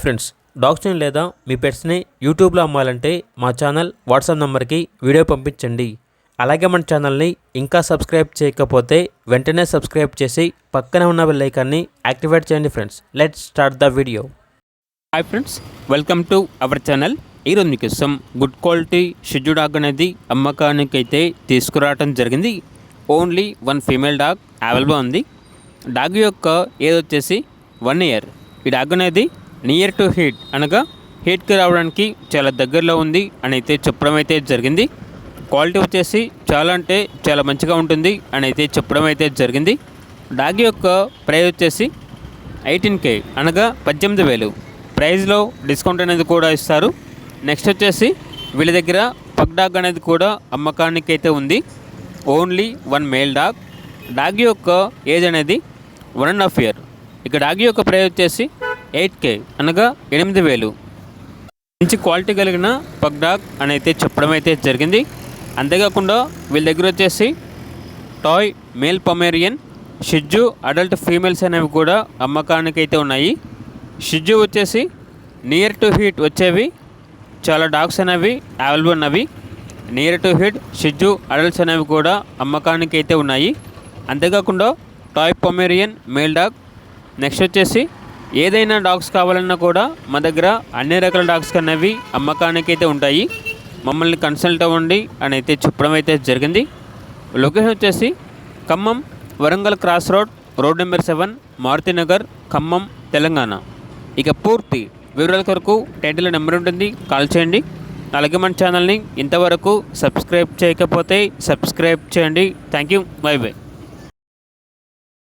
Friends, డాగ్స్ని లేదా మీ పెట్స్ని యూట్యూబ్లో అమ్మాలంటే మా ఛానల్ వాట్సాప్ నెంబర్కి వీడియో పంపించండి. అలాగే మన ఛానల్ని ఇంకా సబ్స్క్రైబ్ చేయకపోతే వెంటనే సబ్స్క్రైబ్ చేసి పక్కనే ఉన్న బెల్ ఐకాన్ని యాక్టివేట్ చేయండి. Friends, let's start the video. Hi friends, welcome to our channel. ఈరోజు మీకోసం గుడ్ క్వాలిటీ షిజు డాగ్ అనేది అమ్మకానికి అయితే తీసుకురావడం జరిగింది. Only one female dog available ఉంది. డాగ్ యొక్క ఏజ్ వచ్చేసి 1 ఇయర్. ఈ డాగ్ అనేది నియర్ టు హీట్ అనగా హీట్కి రావడానికి చాలా దగ్గరలో ఉంది అని అయితే చెప్పడం అయితే జరిగింది. క్వాలిటీ వచ్చేసి చాలా అంటే చాలా మంచిగా ఉంటుంది అని అయితే చెప్పడం అయితే జరిగింది. డాగ్ యొక్క ప్రైస్ వచ్చేసి 18K అనగా 18,000. ప్రైస్లో డిస్కౌంట్ అనేది కూడా ఇస్తారు. నెక్స్ట్ వచ్చేసి వీళ్ళ దగ్గర పగ్ డాగ్ అనేది కూడా అమ్మకానికి అయితే ఉంది. Only one male dog. Dog యొక్క ఏజ్ అనేది 1.5 ఇయర్. ఇక డాగ్ యొక్క ప్రైస్ వచ్చేసి 8K అనగా 8,000. మంచి క్వాలిటీ కలిగిన పగ్ డాగ్ అని అయితే చెప్పడం అయితే జరిగింది. అంతేకాకుండా వీళ్ళ దగ్గర వచ్చేసి టాయ్ మేల్ పొమేరియన్, షిజు అడల్ట్ ఫీమేల్స్ అనేవి కూడా అమ్మకానికి అయితే ఉన్నాయి. షిజు వచ్చేసి నియర్ టు హీట్ వచ్చేవి చాలా డాగ్స్ అనేవి అవైలబుల్ ఉన్నవి. నియర్ టు హీట్ షిజు అడల్ట్స్ అనేవి కూడా అమ్మకానికి అయితే ఉన్నాయి. అంతేకాకుండా toy Pomeranian male dog. Next వచ్చేసి ఏదైనా డాగ్స్ కావాలన్నా కూడా మా దగ్గర అన్ని రకాల డాగ్స్ అనేవి అమ్మకానికి అయితే ఉంటాయి. మమ్మల్ని కన్సల్ట్ అవ్వండి అని అయితే చెప్పడం అయితే జరిగింది. లొకేషన్ వచ్చేసి Khammam Warangal cross road number 7, Maruthi Nagar, Khammam, Telangana. ఇక పూర్తి వివరాల కొరకు టైటిల్ నెంబర్ ఉంటుంది, కాల్ చేయండి. అలాగే మన ఛానల్ని ఇంతవరకు సబ్స్క్రైబ్ చేయకపోతే సబ్స్క్రైబ్ చేయండి. Thank you. By by.